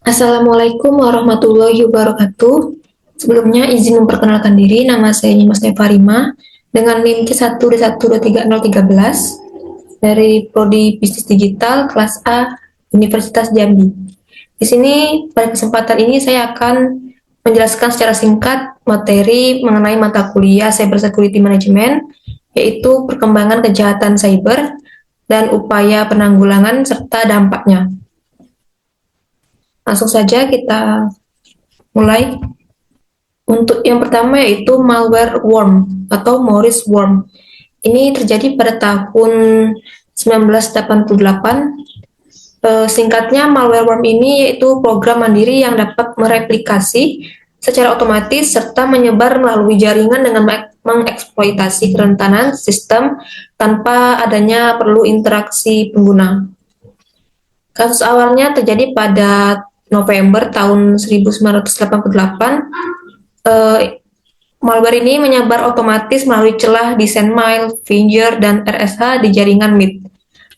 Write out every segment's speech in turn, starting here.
Assalamualaikum warahmatullahi wabarakatuh. Sebelumnya izin memperkenalkan diri, nama saya Nyimas Nevarima dengan NIM C1D1230013 dari Prodi Bisnis Digital kelas A Universitas Jambi. Di sini pada kesempatan ini saya akan menjelaskan secara singkat materi mengenai mata kuliah Cyber Security Management, yaitu perkembangan kejahatan cyber dan upaya penanggulangan serta dampaknya. Langsung saja kita mulai. Untuk yang pertama yaitu malware worm atau Morris worm. Ini terjadi pada tahun 1988. Singkatnya, malware worm ini yaitu program mandiri yang dapat mereplikasi secara otomatis serta menyebar melalui jaringan dengan mengeksploitasi kerentanan sistem tanpa adanya perlu interaksi pengguna. Kasus awalnya terjadi pada November tahun 1988. Malware ini menyebar otomatis melalui celah di SendMail, Finger, dan RSH di jaringan MIT,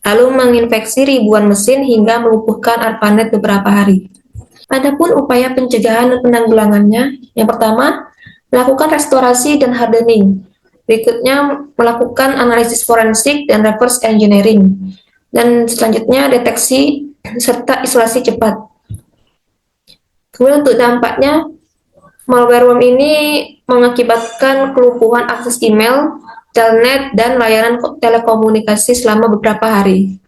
lalu menginfeksi ribuan mesin hingga melumpuhkan ARPANET beberapa hari. Adapun upaya pencegahan dan penanggulangannya, yang pertama, melakukan restorasi dan hardening. Berikutnya, melakukan analisis forensik dan reverse engineering. Dan selanjutnya, deteksi serta isolasi cepat. Kemudian untuk dampaknya, malware worm ini mengakibatkan kelumpuhan akses email, telnet, dan layanan telekomunikasi selama beberapa hari.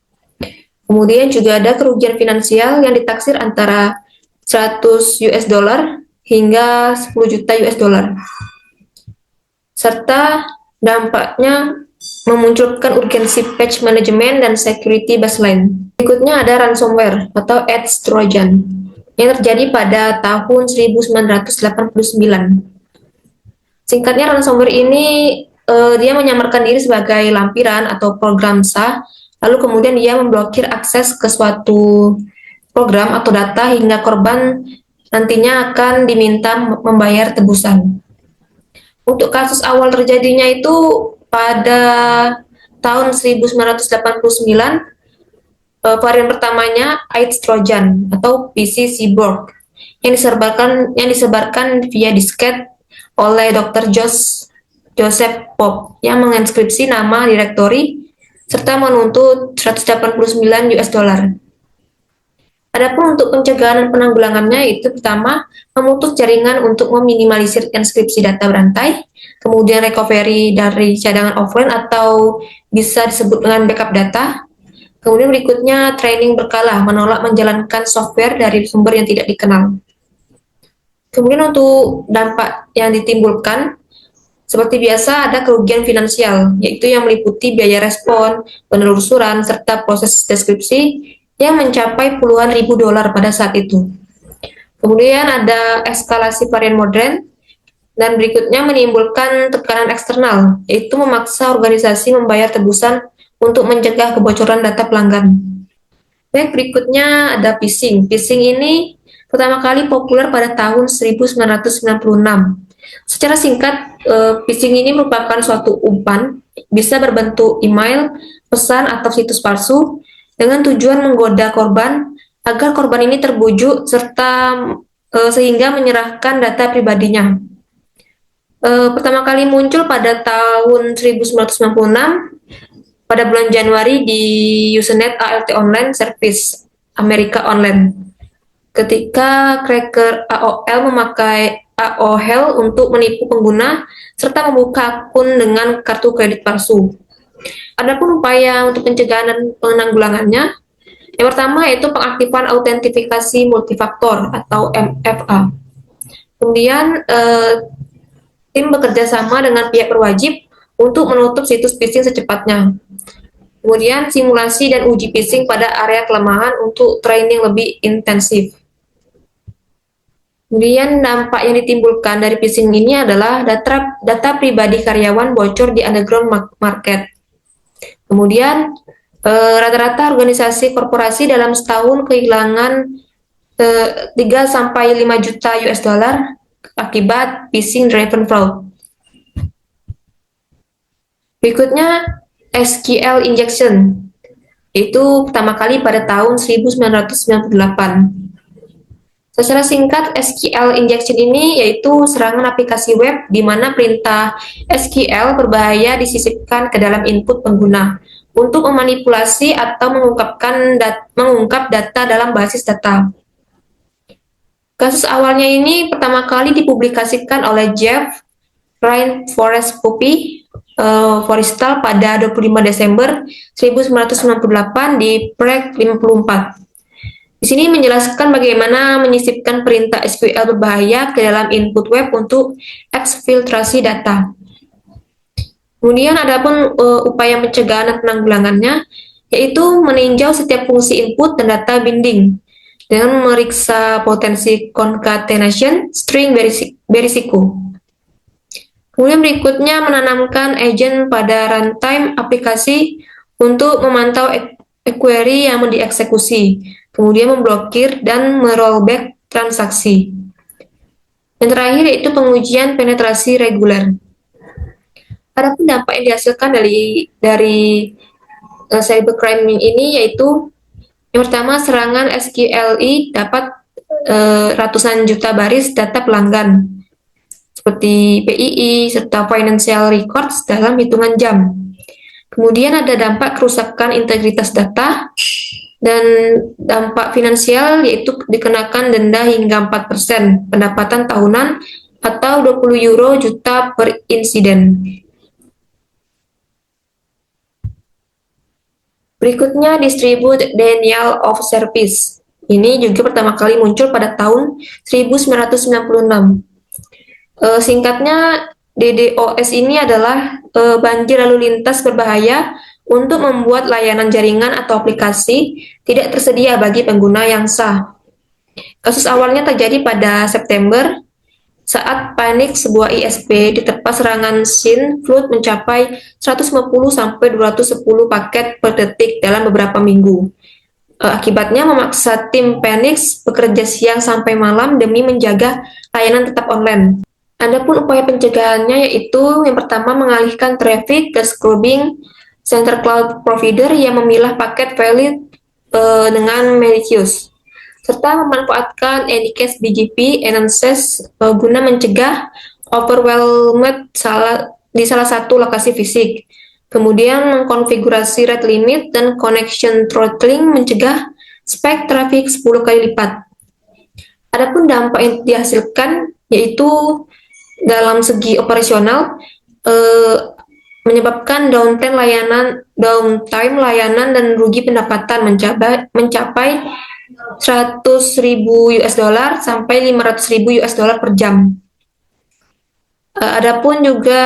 Kemudian juga ada kerugian finansial yang ditaksir antara 100 US dollar hingga 10 juta US dollar. Serta dampaknya memunculkan urgensi patch management dan security baseline. Berikutnya ada ransomware atau Edge Trojan yang terjadi pada tahun 1989. Singkatnya, ransomware ini dia menyamarkan diri sebagai lampiran atau program sah, lalu kemudian dia memblokir akses ke suatu program atau data hingga korban nantinya akan diminta membayar tebusan. Untuk kasus awal terjadinya itu pada tahun 1989, varian pertamanya AIDS Trojan atau PC Cyborg yang disebarkan via disket oleh Dr. Joseph Pop yang menginskripsi nama direktori serta menuntut 189 US dollar. Adapun untuk pencegahan dan penanggulangannya itu pertama, memutus jaringan untuk meminimalisir inskripsi data berantai, kemudian recovery dari cadangan offline atau bisa disebut dengan backup data. Kemudian berikutnya training berkala, menolak menjalankan software dari sumber yang tidak dikenal. Kemudian untuk dampak yang ditimbulkan, seperti biasa ada kerugian finansial, yaitu yang meliputi biaya respon, penelusuran, serta proses deskripsi yang mencapai puluhan ribu dolar pada saat itu. Kemudian ada eskalasi varian modern, dan berikutnya menimbulkan tekanan eksternal, yaitu memaksa organisasi membayar tebusan untuk mencegah kebocoran data pelanggan. Baik, berikutnya ada phishing. Phishing ini pertama kali populer pada tahun 1996. Secara singkat, phishing ini merupakan suatu umpan, bisa berbentuk email, pesan, atau situs palsu, dengan tujuan menggoda korban agar korban ini terbujuk serta sehingga menyerahkan data pribadinya. Pertama kali muncul pada tahun 1996 pada bulan Januari di Usenet ALT Online Service Amerika Online, ketika cracker AOL memakai AOL untuk menipu pengguna serta membuka akun dengan kartu kredit palsu. Adapun upaya untuk pencegahan dan penanggulangannya, yang pertama yaitu pengaktifan autentifikasi multifaktor atau MFA. Kemudian tim bekerja sama dengan pihak berwajib untuk menutup situs phishing secepatnya. Kemudian simulasi dan uji phishing pada area kelemahan untuk training lebih intensif. Kemudian dampak yang ditimbulkan dari phishing ini adalah data pribadi karyawan bocor di underground market. Kemudian rata-rata organisasi korporasi dalam setahun kehilangan 3 sampai 5 juta US dollar akibat phishing driven fraud. Berikutnya SQL injection, itu pertama kali pada tahun 1998. Secara singkat, SQL injection ini yaitu serangan aplikasi web di mana perintah SQL berbahaya disisipkan ke dalam input pengguna untuk memanipulasi atau mengungkap data dalam basis data. Kasus awalnya ini pertama kali dipublikasikan oleh Jeff Rainforest Puppy Forrestal pada 25 Desember 1998 di Preg 54. Di sini menjelaskan bagaimana menyisipkan perintah SQL berbahaya ke dalam input web untuk eksfiltrasi data. Kemudian ada pun upaya pencegahan dan penanggulangannya, yaitu meninjau setiap fungsi input dan data binding dengan memeriksa potensi concatenation string berisiko. Kemudian berikutnya menanamkan agent pada runtime aplikasi untuk memantau query yang dieksekusi, kemudian memblokir dan merollback transaksi. Yang terakhir yaitu pengujian penetrasi reguler. Ada pun dampak yang dihasilkan dari cybercrime ini yaitu yang pertama, serangan SQLI dapat ratusan juta baris data pelanggan seperti PII serta financial records dalam hitungan jam. Kemudian ada dampak kerusakan integritas data dan dampak finansial yaitu dikenakan denda hingga 4% pendapatan tahunan atau 20 euro juta per insiden. Berikutnya distribute denial of service. Ini juga pertama kali muncul pada tahun 1996. Singkatnya DDoS ini adalah banjir lalu lintas berbahaya untuk membuat layanan jaringan atau aplikasi tidak tersedia bagi pengguna yang sah. Kasus awalnya terjadi pada September saat panik sebuah ISP diterpa serangan SYN flood mencapai 150-210 paket per detik dalam beberapa minggu. Akibatnya memaksa tim Phoenix bekerja siang sampai malam demi menjaga layanan tetap online. Adapun upaya pencegahannya yaitu yang pertama mengalihkan traffic ke scrubbing center cloud provider yang memilah paket valid dengan malicious, serta memanfaatkan Anycast BGP enhances guna mencegah overwhelmed di salah satu lokasi fisik. Kemudian mengkonfigurasi rate limit dan connection throttling mencegah spike traffic 10 kali lipat. Adapun dampak yang dihasilkan yaitu dalam segi operasional menyebabkan downtime layanan dan rugi pendapatan mencapai 100.000 US dollar sampai 500.000 US dollar per jam. Adapun juga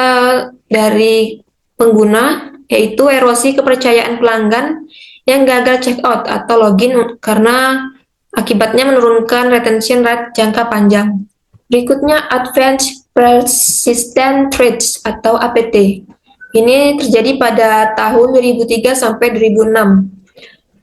dari pengguna yaitu erosi kepercayaan pelanggan yang gagal check out atau login karena akibatnya menurunkan retention rate jangka panjang. Berikutnya Advanced Persistent Threats atau APT. Ini terjadi pada tahun 2003 sampai 2006.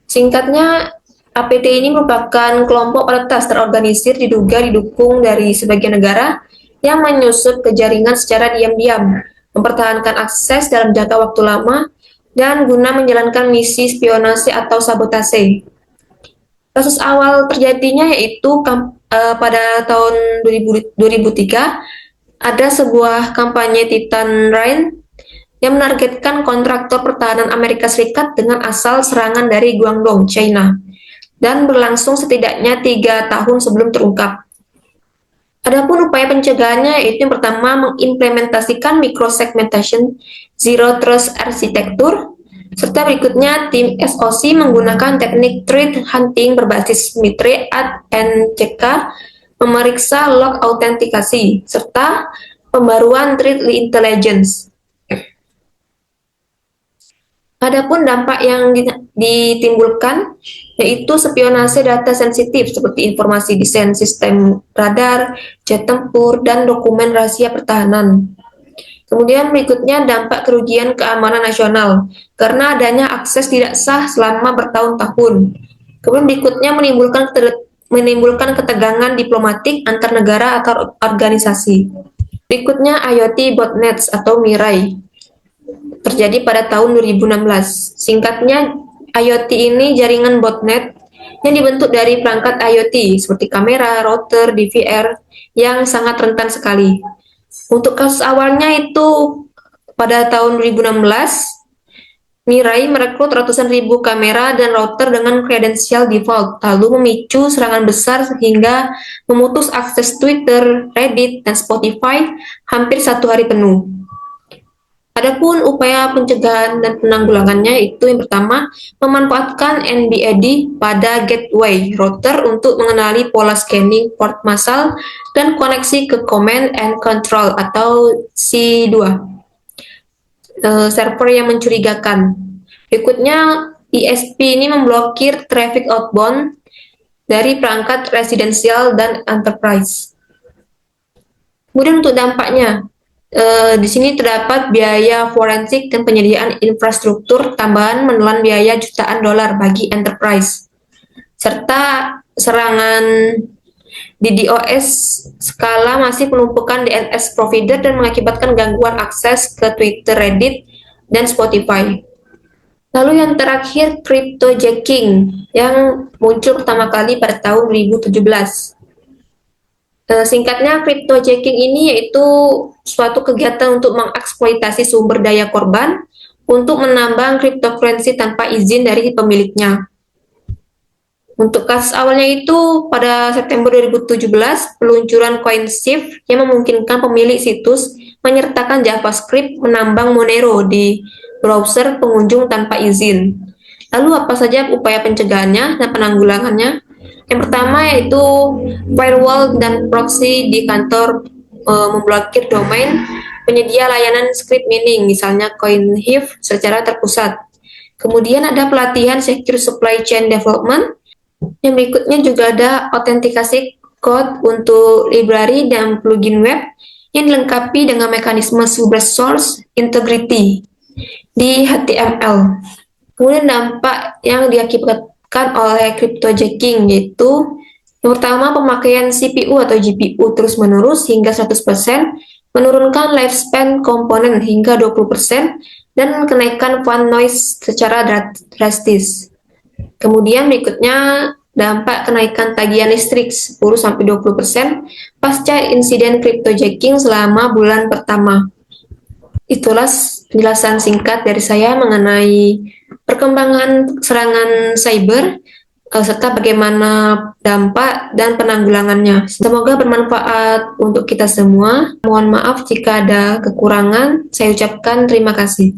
Singkatnya, APT ini merupakan kelompok peretas terorganisir diduga didukung dari sebagian negara yang menyusup ke jaringan secara diam-diam, mempertahankan akses dalam jangka waktu lama, dan guna menjalankan misi spionase atau sabotase. Kasus awal terjadinya yaitu pada tahun 2003, ada sebuah kampanye Titan Rain yang menargetkan kontraktor pertahanan Amerika Serikat dengan asal serangan dari Guangdong, China, dan berlangsung setidaknya 3 tahun sebelum terungkap. Adapun upaya pencegahannya yaitu yang pertama mengimplementasikan microsegmentation Zero Trust Architecture, serta berikutnya tim SOC menggunakan teknik threat hunting berbasis Mitre @NCK, memeriksa log autentikasi, serta pembaruan threat intelligence. Adapun dampak yang ditimbulkan yaitu spionase data sensitif seperti informasi desain sistem radar, jet tempur, dan dokumen rahasia pertahanan. Kemudian berikutnya dampak kerugian keamanan nasional karena adanya akses tidak sah selama bertahun-tahun. Kemudian berikutnya menimbulkan ketegangan diplomatik antar negara atau organisasi. Berikutnya IoT botnets atau Mirai. Terjadi pada tahun 2016. Singkatnya, IoT ini jaringan botnet yang dibentuk dari perangkat IoT seperti kamera, router, DVR yang sangat rentan sekali. Untuk kasus awalnya itu pada tahun 2016, Mirai merekrut ratusan ribu kamera dan router dengan kredensial default, lalu memicu serangan besar sehingga memutus akses Twitter, Reddit, dan Spotify hampir 1 hari penuh. Adapun upaya pencegahan dan penanggulangannya itu yang pertama, memanfaatkan NB-IoT pada gateway router untuk mengenali pola scanning port massal dan koneksi ke command and control atau C2. Server yang mencurigakan. Berikutnya, ISP ini memblokir traffic outbound dari perangkat residensial dan enterprise. Kemudian untuk dampaknya, di sini terdapat biaya forensik dan penyediaan infrastruktur tambahan menelan biaya jutaan dolar bagi enterprise, serta serangan DDoS skala masih penumpukan DNS provider dan mengakibatkan gangguan akses ke Twitter, Reddit, dan Spotify. Lalu yang terakhir, cryptojacking yang muncul pertama kali pada tahun 2017. Singkatnya, cryptojacking ini yaitu suatu kegiatan untuk mengeksploitasi sumber daya korban untuk menambang cryptocurrency tanpa izin dari pemiliknya. Untuk kasus awalnya itu pada September 2017, peluncuran CoinShift yang memungkinkan pemilik situs menyertakan JavaScript menambang Monero di browser pengunjung tanpa izin. Lalu apa saja upaya pencegahannya dan penanggulangannya? Yang pertama yaitu firewall dan proxy di kantor memblokir domain penyedia layanan script mining, misalnya CoinHive secara terpusat. Kemudian ada pelatihan secure supply chain development. Yang berikutnya juga ada autentikasi code untuk library dan plugin web yang dilengkapi dengan mekanisme source integrity di HTML. Kemudian dampak yang diakibatkan oleh cryptojacking yaitu yang pertama, pemakaian CPU atau GPU terus-menerus hingga 100%, menurunkan lifespan komponen hingga 20%, dan kenaikan fan noise secara drastis. Kemudian berikutnya dampak kenaikan tagihan listrik 10-20% pasca insiden cryptojacking selama bulan pertama. Itulah penjelasan singkat dari saya mengenai perkembangan serangan cyber serta bagaimana dampak dan penanggulangannya. Semoga bermanfaat untuk kita semua. Mohon maaf jika ada kekurangan. Saya ucapkan terima kasih.